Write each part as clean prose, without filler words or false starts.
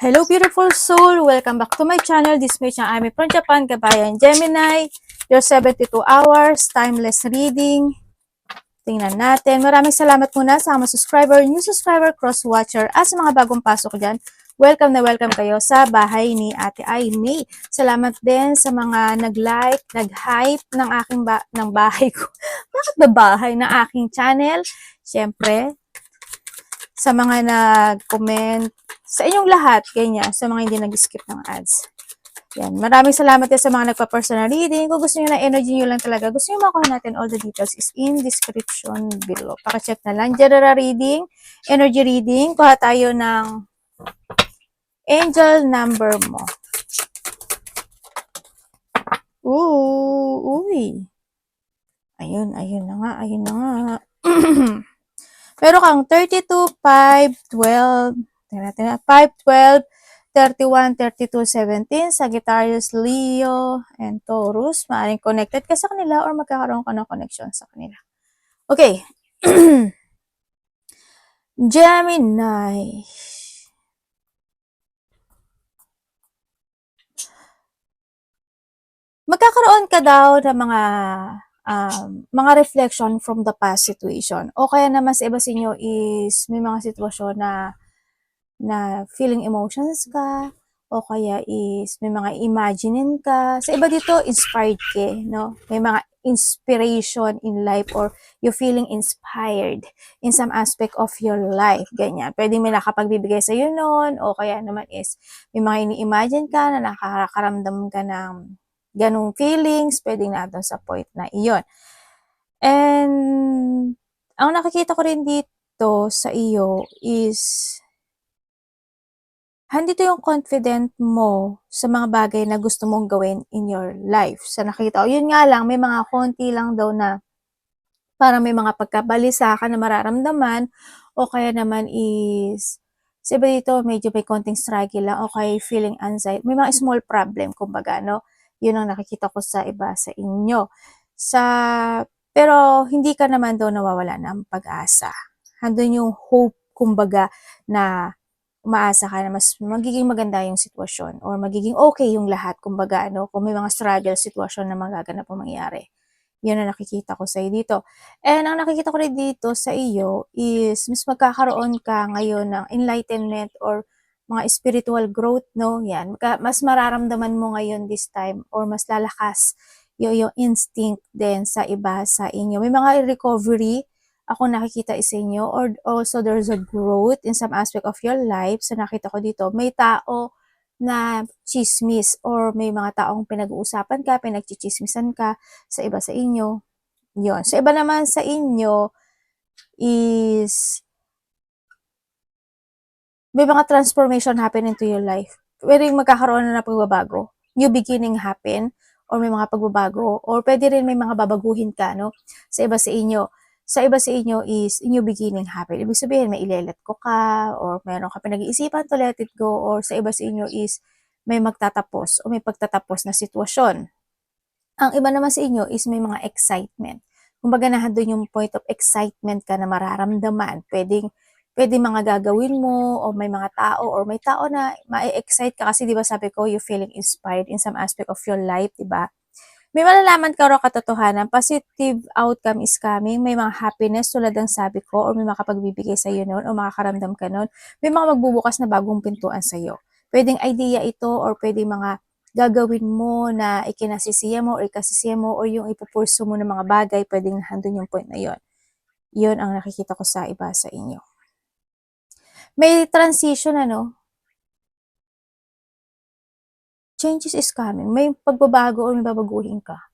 Hello beautiful soul! Welcome back to my channel. This is Ami from Japan, Kabayan Gemini. Your 72 hours, timeless reading. Tingnan natin. Maraming salamat muna sa mga subscriber, new subscriber, cross-watcher, at sa mga bagong pasok dyan. Welcome na welcome kayo sa bahay ni Ate Aimee. Salamat din sa mga nag-like, nag-hype ng aking ng bahay ko. Bakit ba bahay ng aking channel? Siyempre, sa mga nag-comment, sa inyong lahat, ganyan, sa mga hindi nag-skip ng ads. Yan. Maraming salamat din sa mga nagpa-personal reading. Kung gusto niyo na energy niyo lang talaga, gusto niyo makuha natin, all the details is in description below. Paka-check na lang. General reading, energy reading. Kuha tayo ng angel number mo. Uy. Ayun na nga. Pero kang 32, 5, 12, 5, 12, 31, 32, 17, Sagittarius, Leo, and Taurus. Maaaring connected ka sa kanila or magkakaroon ka ng connection sa kanila. Okay. Gemini. Magkakaroon ka daw ng mga reflection from the past situation. O kaya naman sa iba sa inyo is may mga sitwasyon na feeling emotions ka, o kaya is may mga imaginein ka. Sa iba dito, inspired ka, no? May mga inspiration in life or you feeling inspired in some aspect of your life. Ganyan. Pwede may nakapagbibigay sa iyo noon, o kaya naman is may mga ini-imagine ka na nakakaramdam ka ng ganong feelings, pwedeng natin sa point na iyon. And ang nakikita ko rin dito sa iyo is handito yung confident mo sa mga bagay na gusto mong gawin in your life. Sa nakita ko, yun nga lang, may mga konti lang daw na parang may mga pagkabalisa ka na mararamdaman, o kaya naman is, sa iba dito, medyo may konting struggle lang, o kaya feeling anxiety. May mga small problem, kumbaga, no? Yun ang nakikita ko sa iba sa inyo. Pero hindi ka naman daw nawawala ng pag-asa. Handun yung hope, kumbaga, na umaasa ka na mas magiging maganda yung sitwasyon or magiging okay yung lahat, kumbaga, no? Kung may mga struggle sitwasyon na magaganap o mangyari. Yun ang nakikita ko sa iyo dito. And ang nakikita ko rin dito sa iyo is mas magkakaroon ka ngayon ng enlightenment or mga spiritual growth, no? Yan. Mas mararamdaman mo ngayon this time or mas lalakas yung instinct din sa iba sa inyo. May mga recovery ako nakikita sa inyo, or also there's a growth in some aspect of your life. So nakita ko dito, may tao na chismis or may mga taong pinag-uusapan ka, pinagchichismisan ka sa iba sa inyo. Yon. Sa iba naman sa inyo is may mga transformation happen into your life. Pwede magkakaroon na ng pagbabago. New beginning happen or may mga pagbabago, or pwede rin may mga babaguhin ka, no? Sa iba sa inyo. Sa iba sa inyo is new beginning happen. Ibig sabihin, may ile-let go ka, or meron ka pinag-iisipan to let it go, or sa iba sa inyo is may magtatapos o may pagtatapos na sitwasyon. Ang iba naman sa inyo is may mga excitement. Kumbaga nandun yung point of excitement ka na mararamdaman. Pwede mga gagawin mo, o may mga tao, or may tao na ma-excite ka kasi 'di ba sabi ko, you feeling inspired in some aspect of your life, 'di ba? May malalaman ka raw katotohanan, positive outcome is coming, may mga happiness tulad ng sabi ko, or may makapagbibigay sa iyo noon, o makakaramdam ka noon. May mga magbubukas na bagong pintuan sa iyo. Pwedeng idea ito, or pwedeng mga gagawin mo na ikinasisiya mo or ikasisiya mo, or yung ipupurso mo ng mga bagay, pwedeng handun yung point na yon. Yun ang nakikita ko sa iba sa inyo. May transition, ano? Changes is coming. May pagbabago or may babaguhin ka.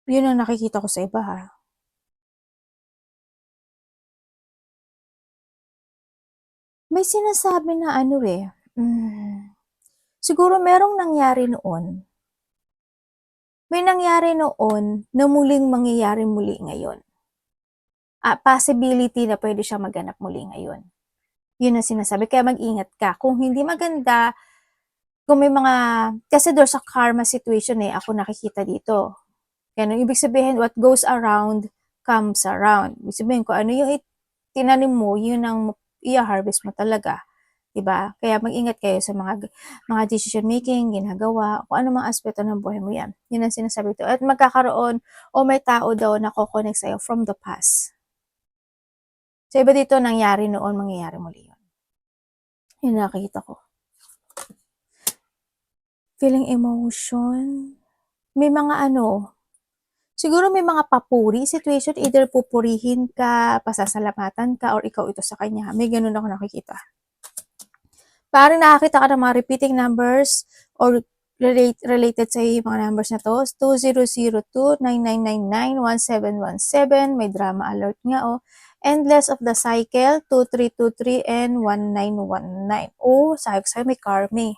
Yun ang nakikita ko sa iba, ha. May sinasabi na ano siguro merong nangyari noon. May nangyari noon na muling mangyayari muli ngayon. Possibility na pwede siyang maganap muli ngayon. Yun ang sinasabi. Kaya mag-ingat ka. Kung hindi maganda, kung may mga, kasi there's a karma situation ako nakikita dito. Ganun, ibig sabihin, what goes around, comes around. Ibig sabihin, kung ano yung tinanim mo, yun ang i-harvest mo talaga. 'Di ba? Kaya mag-ingat kayo sa mga decision making, ginagawa, kung ano mga aspeto ng buhay mo 'yan. 'Yun ang sinasabi ko. At magkakaroon o may tao daw na ko-connect sa'yo from the past. So, iba dito nangyari noon, mangyayari muli 'yun. 'Yun nakita ko. Feeling emotion, may mga siguro may mga papuri situation, either pupurihin ka, pasasalamatan ka, or ikaw ito sa kanya. May gano'n ako nakikita. Parang nakakita ka ng mga repeating numbers or related sa yung mga numbers na to. 2002, 9999, 1717, may drama alert nga Endless of the cycle, 2323, and 1919. Oh, sabi ko sa'yo, may karma.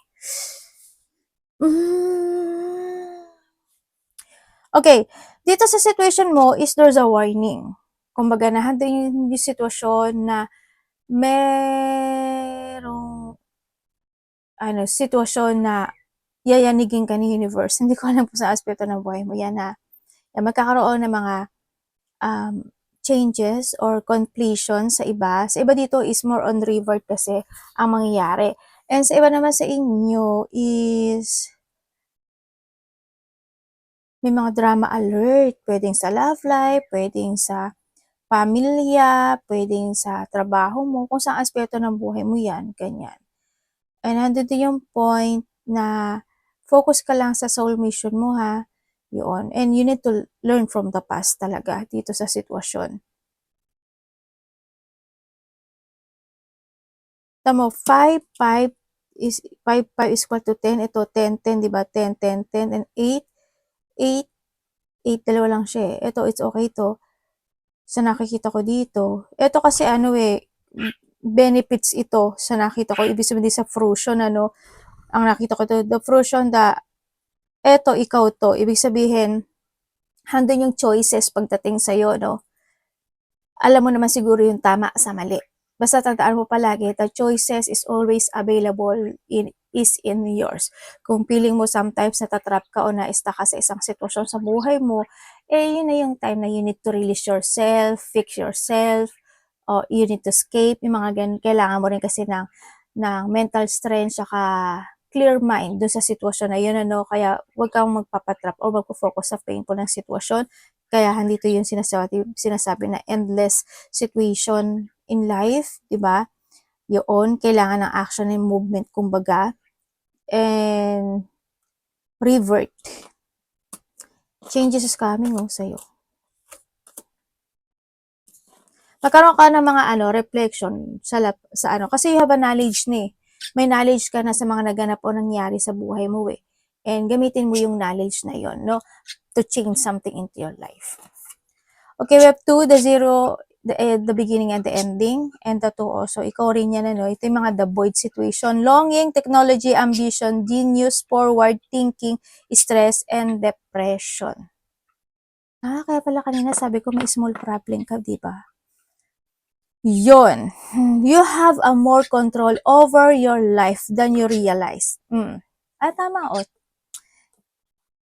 Okay, dito sa situation mo is there's a warning. Kumbaga, nahandang yung sitwasyon na merong sitwasyon na yayanigin ka ni universe. Hindi ko alam kung sa aspeto ng buhay mo yan na magkakaroon ng mga changes or completion sa iba. Sa iba dito is more on revert kasi ang mangyayari. And sa iba naman sa inyo is may mga drama alert. Pwedeng sa love life, pwedeng sa pamilya, pwedeng sa trabaho mo, kung saan aspeto ng buhay mo yan, ganyan. And nandito yung point na focus ka lang sa soul mission mo ha, yun. And you need to learn from the past talaga dito sa sitwasyon. Tamo, 5, 5 is equal to 10. Ito, 10, 10, diba? 10, 10, 10, and 8, 8, 8, dalawa lang siya Ito, it's okay to. Sa nakikita ko dito. Ito kasi benefits ito sa nakita ko. Ibig sabihin sa fruition, ang nakita ko to, the fruition, eto, ikaw to. Ibig sabihin, handun yung choices pagdating sa'yo, Alam mo naman siguro yung tama sa mali. Basta tandaan mo palagi, the choices is always available is in yours. Kung feeling mo sometimes natatrap ka o na-stuck ka sa isang sitwasyon sa buhay mo, yun na yung time na you need to release yourself, fix yourself, o you need to escape, yung mga ganun. Kailangan mo rin kasi ng mental strength, saka clear mind dun sa sitwasyon na yun, Kaya huwag kang magpapatrap o magpo-focus sa painful ng sitwasyon. Kaya handito yung sinasabi na endless situation in life, di ba? Yun, kailangan ng action and movement, kumbaga. And revert. Changes is coming sa'yo. Magkaroon ka ng mga reflection sa kasi you have a knowledge May knowledge ka na sa mga naganap o nangyari sa buhay mo And gamitin mo yung knowledge na yon, to change something into your life. Okay, we have 2, the 0, the beginning and the ending, and the 2 also. Ikaw rin yan, Ito yung mga the void situation, longing, technology, ambition, genius, forward thinking, stress, and depression. Kaya pala kanina sabi ko may small problem ka, di ba? Yon. You have a more control over your life than you realize. Tama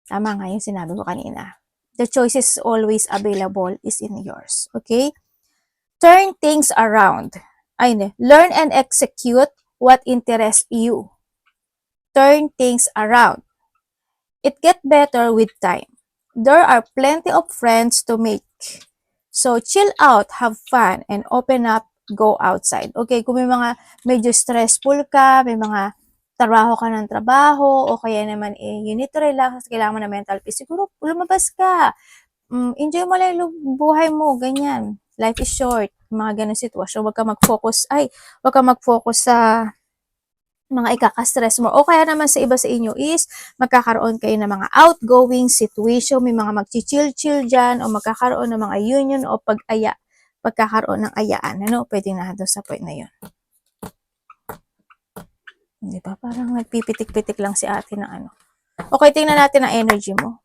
Tama nga yung sinabi ko kanina. The choice is always available is in yours. Okay? Turn things around. Learn and execute what interests you. Turn things around. It gets better with time. There are plenty of friends to make. So, chill out, have fun, and open up, go outside. Okay, kung may mga medyo stressful ka, may mga trabaho ka ng trabaho, o kaya naman you need to relax, kailangan mo na mental peace, siguro lumabas ka. Enjoy mo lang yung buhay mo, ganyan. Life is short, mga ganun sitwasyon. Huwag ka mag-focus sa mga ikaka-stress mo. O kaya naman sa iba sa inyo is magkakaroon kayo ng mga outgoing situation, may mga mag-chill-chill dyan, o magkakaroon ng mga union o pagkakaroon ng ayaan. Pwedeng na doon sa point na yun. Di ba? Parang nagpipitik-pitik lang si ate ng Okay, tingnan natin ang energy mo.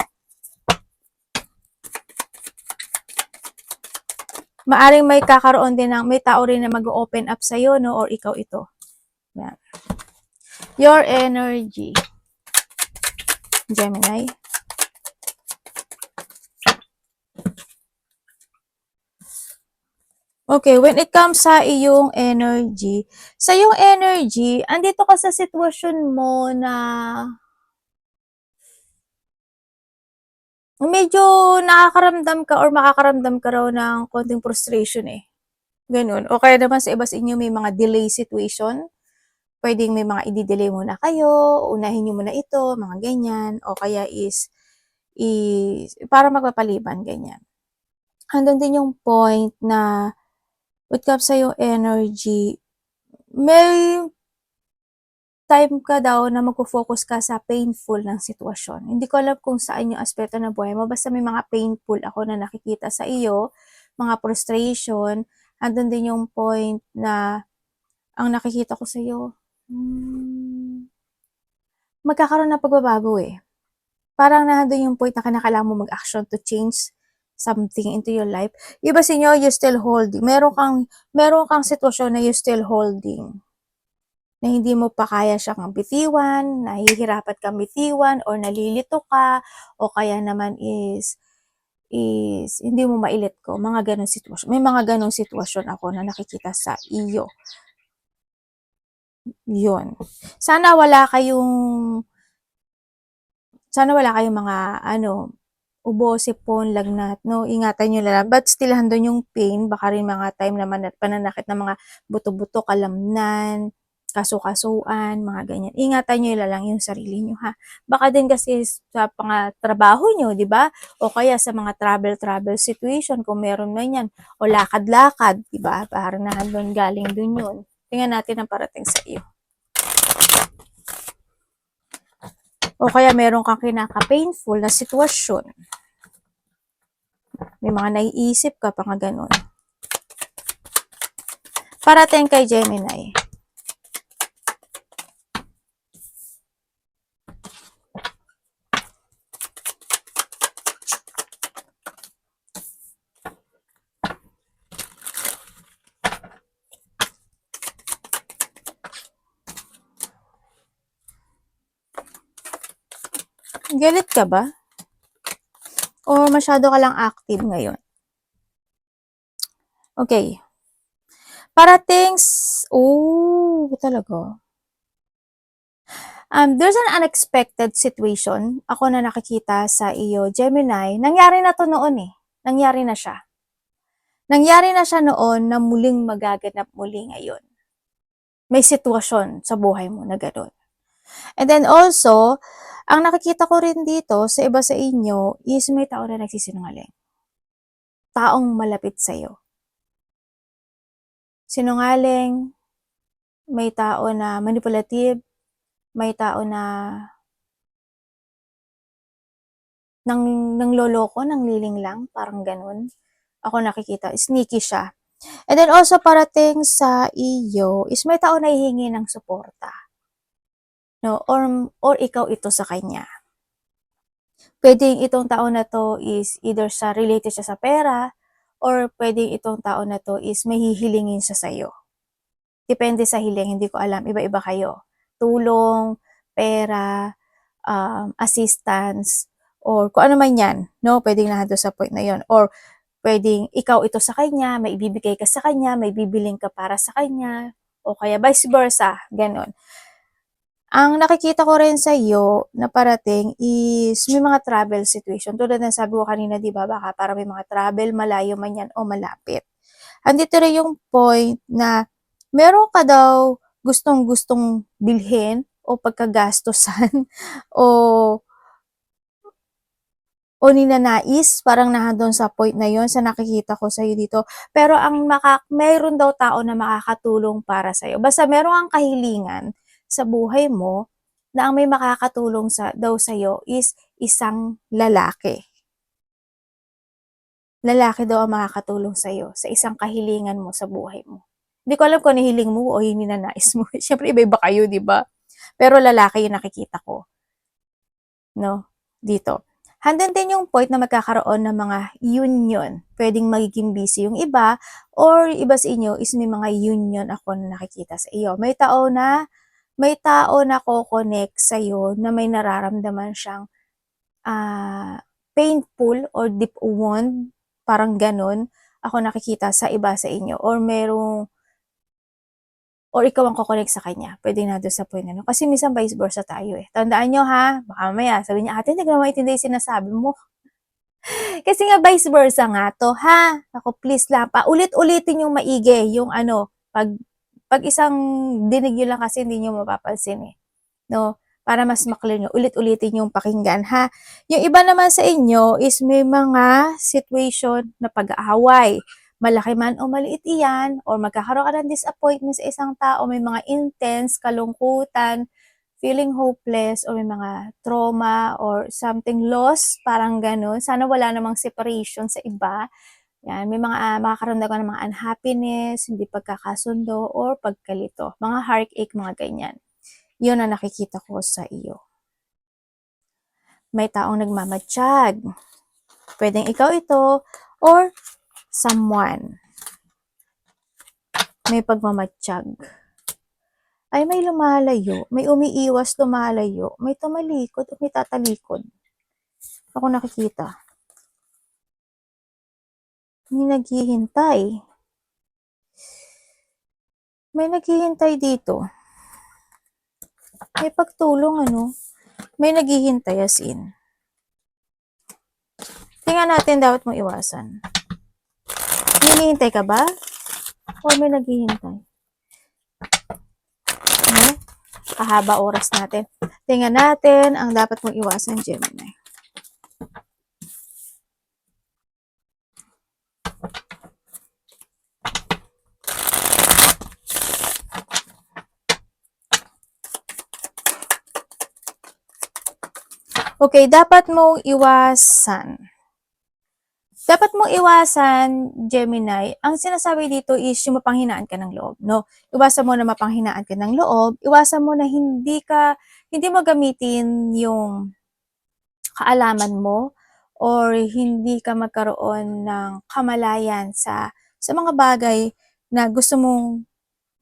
Maaring may kakaroon din may tao rin na mag-open up sa'yo, or ikaw ito. Yan. Your energy. Gemini. Okay, when it comes sa iyong energy, andito ka sa sitwasyon mo na medyo nakakaramdam ka or makakaramdam ka raw ng konting frustration eh. Ganun. O kaya naman sa iba sa inyo may mga delay situation. Pwedeng may mga i-delay muna kayo, unahin nyo muna ito, mga ganyan. O kaya para magpapaliban, ganyan. Andun din yung point na with comes sa yung energy, may time ka daw na magfo-focus ka sa painful ng sitwasyon. Hindi ko alam kung saan yung aspeto ng buhay mo, basta may mga painful ako na nakikita sa iyo, mga frustration. Andun din yung point na ang nakikita ko sa iyo, magkakaroon ng pagbabago eh. Parang nandun yung point na kinakailangan mo mag-action to change something into your life. Iba sa inyo, you still holding. Meron kang sitwasyon na you still holding. Na hindi mo pa kaya siyang bitiwan, nahihirapan kang bitiwan, or nalilito ka, o kaya naman is hindi mo mailit ko. Mga ganong sitwasyon. May mga ganong sitwasyon ako na nakikita sa iyo. Yun. Sana wala kayong mga ubo, sipon, lagnat, no? Ingatan nyo lang. But still, handun yung pain. Baka rin mga time naman at pananakit ng mga buto-buto, kalamnan, kasukasuan, mga ganyan. Ingatan nyo lang yung sarili nyo, ha? Baka din kasi sa mga trabaho nyo, di ba? O kaya sa mga travel situation, kung meron man yan. O lakad-lakad, di ba? Parang nahandun galing dun yun. Tingnan natin ang parating sa iyo. O kaya meron kang kinaka-painful na sitwasyon. May mga naiisip ka pa nga ganun. Parating kay Gemini. Galit ka ba? O masyado ka lang active ngayon? Okay. Parating, talaga. There's an unexpected situation ako na nakikita sa iyo, Gemini. Nangyari na to noon eh. Nangyari na siya. Nangyari na siya noon na muling magaganap muli ngayon. May sitwasyon sa buhay mo na gano'n. And then also, ang nakikita ko rin dito sa iba sa inyo is may tao na nagsisinungaling. Taong malapit sa iyo. Sinungaling, may tao na manipulative, may tao na nangloloko, nangliling lang, parang ganun. Ako nakikita, sneaky siya. And then also parating sa iyo is may tao na hihingi ng suporta. No? Or ikaw ito sa kanya. Pwedeng itong tao na to is either sa related siya sa pera, or pwedeng itong tao na to is may hihilingin siya sa iyo. Depende sa hiling, hindi ko alam, iba-iba kayo. Tulong, pera, assistance, or kung ano man yan, no? Pwedeng nandun sa point na yon. Or pwedeng ikaw ito sa kanya, may ibibigay ka sa kanya, may bibiling ka para sa kanya, o kaya vice versa, ganon. Ang nakikita ko rin sa iyo na parating is may mga travel situation. Tulad ng sabi ko kanina, di ba, baka para may mga travel, malayo man yan o malapit. Andito rin yung point na meron ka daw gustong-gustong bilhin o pagkagastosan o ninanais, parang nandun sa point na yon sa nakikita ko sa iyo dito. Pero mayroon daw tao na makakatulong para sa iyo. Basta meron kang kahilingan sa buhay mo na ang may makakatulong daw sa iyo is isang lalaki. Lalaki daw ang makakatulong sa iyo sa isang kahilingan mo sa buhay mo. Hindi ko alam kung hiling mo o ninanais mo. Siyempre iba-iba kayo, di ba? Pero lalaki yung nakikita ko. No? Dito. Handun din yung point na magkakaroon ng mga union. Pwedeng magiging busy yung iba, or iba sa inyo is may mga union ako na nakikita sa iyo. May tao na ko-connect sa iyo na may nararamdaman siyang painful or deep wound, parang ganun, ako nakikita sa iba sa inyo or or ikaw ang kukonek sa kanya. Pwede na doon sa point na. Kasi minsan vice versa tayo eh. Tandaan nyo ha, baka mamaya sabi niya, ate, hindi ko na maintindihan yung sinasabi mo. Kasi nga vice versa nga to ha. Ako please lang, paulit-ulitin yung maigi, yung pag isang dinig nyo lang kasi hindi nyo mapapansin eh. No? Para mas maklear nyo, ulit-ulitin yung pakinggan ha. Yung iba naman sa inyo is may mga situation na pag-aaway. Malaki man o maliit iyan, or magkakaroon ka ng disappointment sa isang tao, may mga intense, kalungkutan, feeling hopeless, or may mga trauma, or something lost, parang ganun. Sana wala namang separation sa iba. Yan, may mga makakaramdam ka ng mga unhappiness, hindi pagkakasundo, or pagkalito. Mga heartache, mga ganyan. Yun ang nakikita ko sa iyo. May taong nagmamatsyag. Pwedeng ikaw ito, or someone. May pagmamatsyag. Ay, may lumalayo, may umiiwas, lumalayo, may tumalikod, may tatalikod. Ako nakikita. May naghihintay. May naghihintay dito. May pagtulong, may naghihintay as in. Tingnan natin, dapat mong iwasan. Hinihintay ka ba? O may naghihintay? Kahaba oras natin. Tingnan natin ang dapat mong iwasan, Gemini. Okay, dapat mong iwasan. Dapat mong iwasan, Gemini, ang sinasabi dito is yung mapanghinaan ka ng loob, no? Iwasan mo na mapanghinaan ka ng loob, iwasan mo na hindi mo gamitin yung kaalaman mo or hindi ka magkaroon ng kamalayan sa mga bagay na gusto mong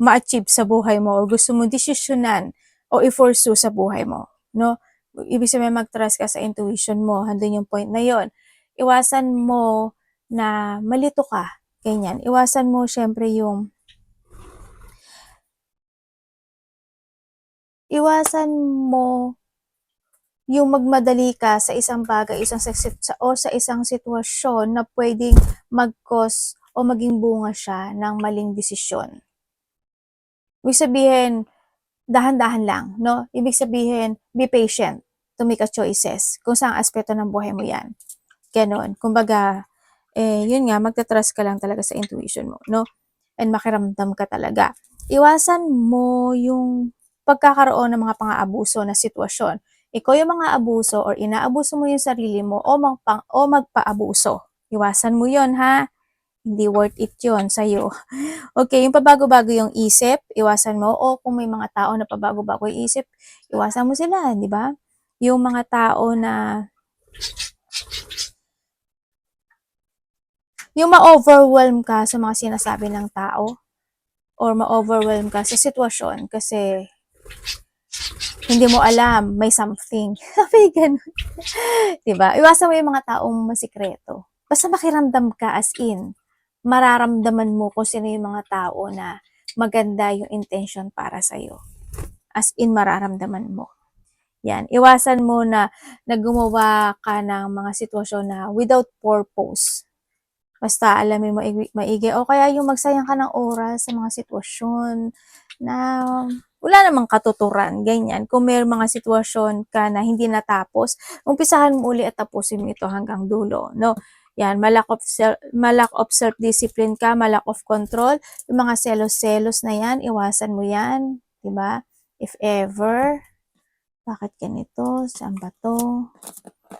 ma-achieve sa buhay mo or gusto mong desisyonan o i-pursue sa buhay mo, no? Ibig sabihin mag-trust ka sa intuition mo, handun yung point na yon. Iwasan mo na malito ka, ganyan. Iwasan mo syempre yung magmadali ka sa isang bagay, sa isang sitwasyon na pwedeng mag-cause o maging bunga siya ng maling desisyon. Ibig sabihin, dahan-dahan lang, no? Ibig sabihin, be patient to make a choices kung saan aspeto ng buhay mo yan. Ganon. Kumbaga, yun nga, magta-trust ka lang talaga sa intuition mo, no? And makiramdam ka talaga. Iwasan mo yung pagkakaroon ng mga pang-aabuso na sitwasyon. Ikaw yung mga abuso or inaabuso mo yung sarili mo o magpa-abuso. Iwasan mo yun, ha? Hindi worth it yun sa'yo. Okay, yung pabago-bago yung isip, iwasan mo. O kung may mga tao na pabago-bago yung isip, iwasan mo sila, di ba? Yung mga tao na yung ma-overwhelm ka sa mga sinasabi ng tao or ma-overwhelm ka sa sitwasyon kasi hindi mo alam, may something. Sabi ganun. Diba? Iwasan mo yung mga taong masikreto. Basta makiramdam ka as in, mararamdaman mo kung sino yung mga tao na maganda yung intention para sa'yo. As in, mararamdaman mo. Yan. Iwasan mo na gumawa ka ng mga sitwasyon na without purpose. Basta alamin mo maigi. O kaya yung magsayang ka ng oras sa mga sitwasyon na wala namang katuturan, ganyan. Kung may mga sitwasyon ka na hindi natapos, umpisahan mo uli at tapusin mo ito hanggang dulo, no? Yan, malack of self-discipline ka, malack of control. Yung mga selos-selos na yan, iwasan mo yan, di ba? If ever, bakit ganito? Saan ba to?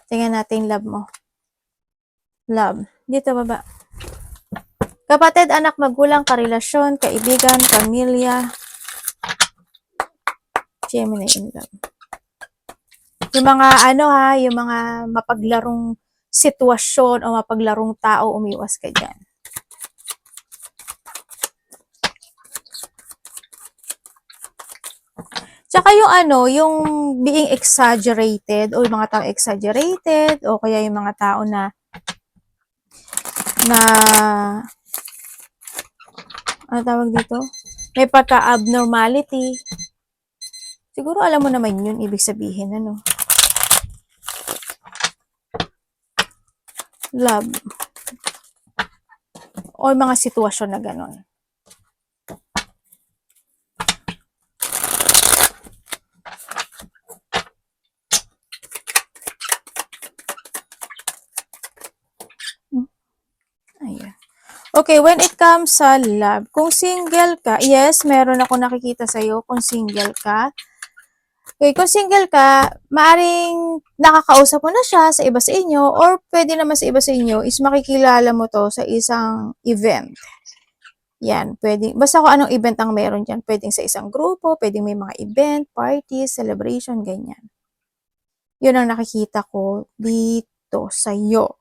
Tingnan natin love mo. Love. Dito baba. Kapatid, anak, magulang, karelasyon, kaibigan, pamilya. Gemini in love. Yung mga yung mga mapaglarong sitwasyon o mapaglarong tao, umiwas ka dyan. Tsaka yung yung being exaggerated o yung mga tao exaggerated o kaya yung mga tao na ano tawag dito? May pagka-abnormality. Siguro alam mo naman yun, ibig sabihin, ano? Love. O mga sitwasyon na gano'n. Ayan. Okay, when it comes sa love, kung single ka, yes, meron ako nakikita sa'yo kung single ka. Okay, kung single ka, maaring nakakausap mo na siya sa iba sa inyo or pwede naman sa iba sa inyo is makikilala mo to sa isang event. Yan, pwede. Basta kung anong event ang meron dyan. Pwedeng sa isang grupo, pwedeng may mga event, parties, celebration, ganyan. Yun ang nakikita ko dito sa'yo.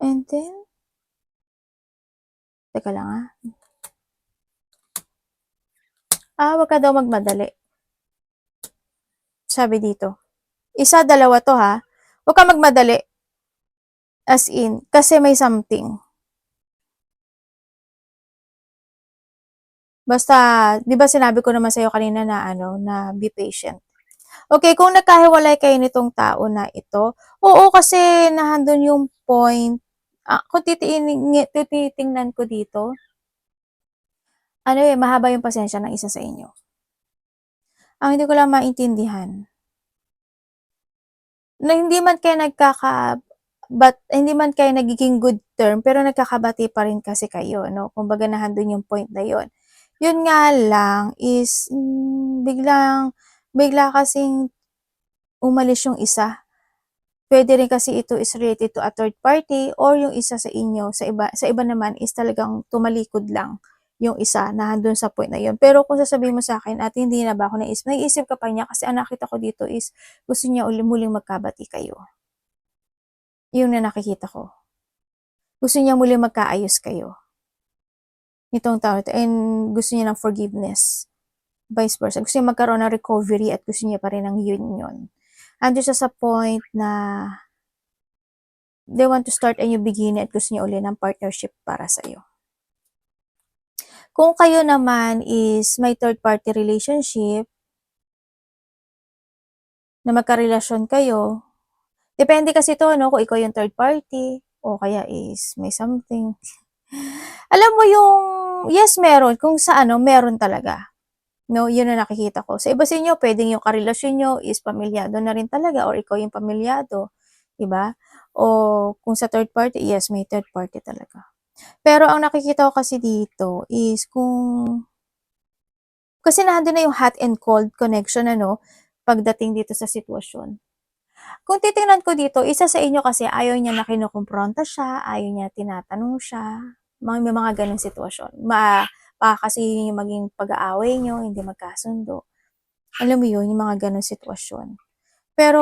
And then, teka lang ah. Wag ka daw magmadali. Sabi dito. Isa, dalawa to ha. Huwag ka magmadali. As in, kasi may something. Basta, di ba sinabi ko naman sa'yo kanina na na be patient. Okay, kung nagkahiwalay kayo nitong tao na ito, oo kasi nahandun yung point, kung titingnan ko dito, mahaba yung pasensya ng isa sa inyo. Ang hindi ko lang maintindihan, na hindi man kayo nagiging good term, pero nagkakabati pa rin kasi kayo, no? Kumbaga nahandun yung point na yon. Yun nga lang is, bigla kasing umalis yung isa. Pwede rin kasi ito is related to a third party or yung isa sa inyo, sa iba naman is talagang tumalikod lang yung isa na handun sa point na yun. Pero kung sasabihin mo sa akin at hindi na ba ako naiisip ka pa niya kasi ang nakita ko dito is gusto niya muling magkabati kayo. Yun na nakikita ko. Gusto niya muling magkaayos kayo. Nitong tao and gusto niya ng forgiveness. Vice versa. Gusto niya magkaroon ng recovery at gusto niya pa rin ng union. Ando siya sa point na they want to start a new beginning at gusto niya uli ng partnership para sa iyo. Kung kayo naman is may third party relationship, na magkarelasyon kayo, depende kasi to, no, kung ikaw yung third party, o kaya is may something. Alam mo yung, yes, meron. Kung sa meron talaga. No, yun na nakikita ko. Sa iba sa inyo, pwedeng yung karelasyon nyo is pamilyado na rin talaga or ikaw yung pamilyado. Diba? O kung sa third party, yes, may third party talaga. Pero ang nakikita ko kasi dito is kasi nandun na yung hot and cold connection, pagdating dito sa sitwasyon. Kung titingnan ko dito, isa sa inyo kasi ayaw niya na kinukumpronta siya, ayaw niya tinatanong siya, may mga ganong sitwasyon. Kasi yung maging pag-aaway nyo, hindi magkasundo. Alam mo yun, yung mga ganong sitwasyon. Pero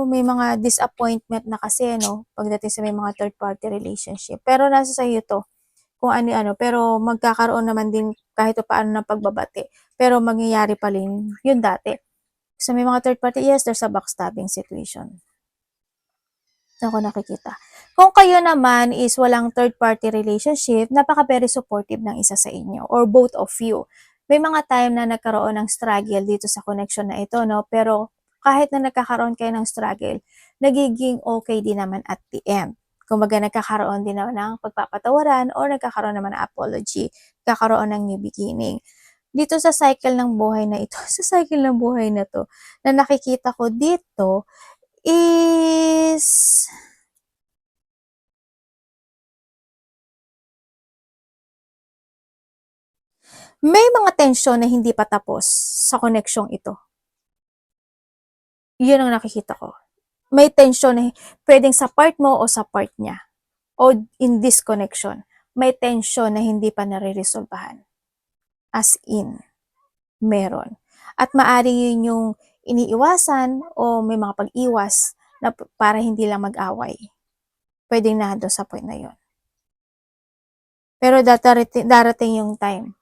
may mga disappointment na kasi, pagdating sa may mga third party relationship. Pero nasa sa'yo to, kung ano-ano. Pero magkakaroon naman din kahit paano ng pagbabati. Pero mangyayari pa rin yun dati. Sa may mga third party, yes, there's a backstabbing situation. Ako nakikita. Kung kayo naman is walang third party relationship, napaka very supportive ng isa sa inyo or both of you. May mga time na nagkaroon ng struggle dito sa connection na ito, no? Pero kahit na nagkakaroon kayo ng struggle, nagiging okay din naman at the end. Kumbaga nagkakaroon din naman ng pagpapatawaran or nagkakaroon naman ng apology, nagkakaroon ng new beginning. Dito sa cycle ng buhay na ito, sa cycle ng buhay na to, na nakikita ko dito is may mga tensyon na hindi pa tapos sa koneksyong ito. Yun ang nakikita ko. May tensyon na pwedeng sa part mo o sa part niya. O in this connection, may tensyon na hindi pa nare-resolbahan. As in, meron. At maari yun yung iniiwasan o may mga pag-iwas na para hindi lang mag-away. Pwedeng na doon sa point na yun. Pero darating yung time,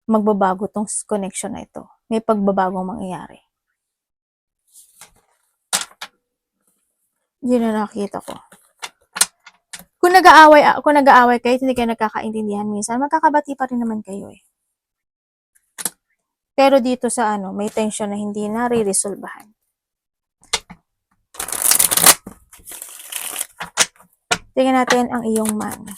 magbabago tong connection na ito. May pagbabagong mangyayari. Yun na nakita ko. Kung nag-aaway kayo, hindi kayo nagkakaintindihan minsan, magkakabati pa rin naman kayo eh. Pero dito sa ano, may tension na hindi nare-resolbahan. Tingnan natin ang iyong money.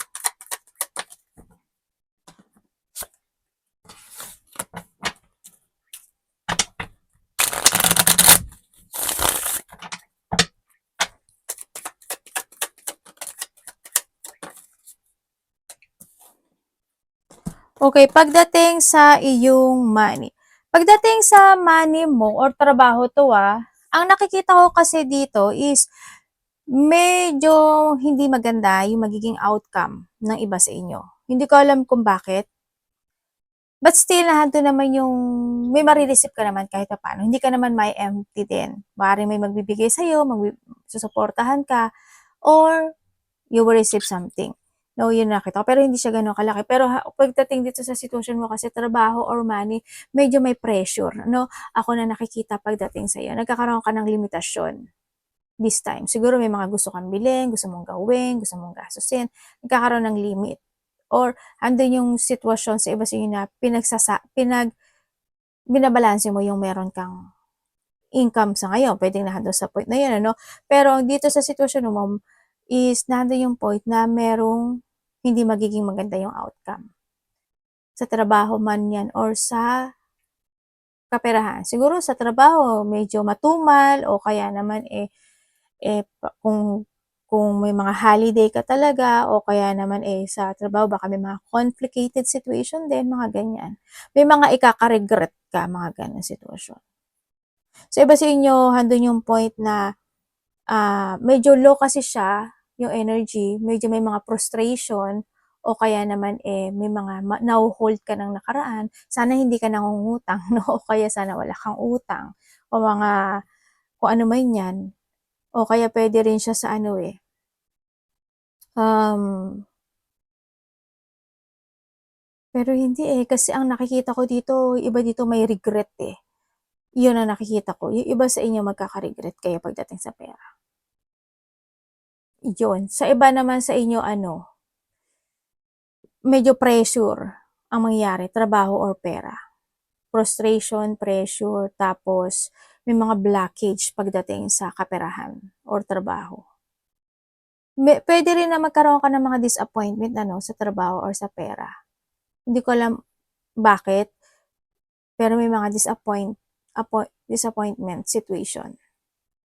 Okay, pagdating sa iyong money. Pagdating sa money mo or trabaho to ang nakikita ko kasi dito is medyo hindi maganda yung magiging outcome ng iba sa inyo. Hindi ko alam kung bakit. But still, nandun naman yung may marireceive ka naman kahit paano. Hindi ka naman may empty din. Maaaring may magbibigay sa'yo, susuportahan ka, or you will receive something. No, yun nakita ko. Pero hindi siya ganun kalaki. Pero pagdating dito sa sitwasyon mo kasi trabaho or money, medyo may pressure. No? Ako na nakikita pagdating sa'yo. Nagkakaroon ka ng limitasyon this time. Siguro may mga gusto kang bilhin, gusto mong gawin, gusto mong gastusin. Nagkakaroon ng limit. Or andun yung sitwasyon sa iba sa inyo na binabalanse mo yung meron kang income sa ngayon. Pwedeng nandun sa point na yun, ano? Pero dito sa sitwasyon mo is nandun yung point na merong hindi magiging maganda yung outcome. Sa trabaho man yan or sa kaperahan. Siguro sa trabaho, medyo matumal o kaya naman kung may mga holiday ka talaga o kaya naman sa trabaho baka may mga complicated situation din, mga ganyan. May mga ikaka-regret ka, mga ganyan sitwasyon. So iba sa inyo, handun yung point na medyo low kasi siya, yung energy, medyo may mga frustration o kaya naman may mga na-hold ka ng nakaraan, sana hindi ka nangungutang, no? O kaya sana wala kang utang o mga kung ano man yan. O kaya pwede rin siya sa ano pero hindi kasi ang nakikita ko dito, iba dito may regret Yun ang nakikita ko. Yung iba sa inyo magkaka-regret kayo pagdating sa pera. Yun. Sa iba naman sa inyo medyo pressure ang mangyayari, trabaho or pera. Frustration, pressure, tapos may mga blockage pagdating sa kaperahan or trabaho. Pwede rin na magkaroon ka ng mga disappointment sa trabaho or sa pera. Hindi ko alam bakit, pero may mga disappointment situation.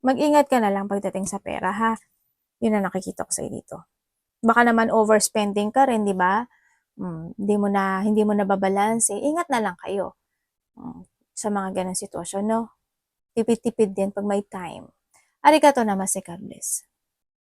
Mag-ingat ka na lang pagdating sa pera, ha? Yun ang nakikita ko sa'yo dito. Baka naman overspending ka rin, di ba? Hindi mo na babalance. Ingat na lang kayo sa mga ganang sitwasyon, no? Tipid-tipid din pag may time. Arigato namaste, God bless.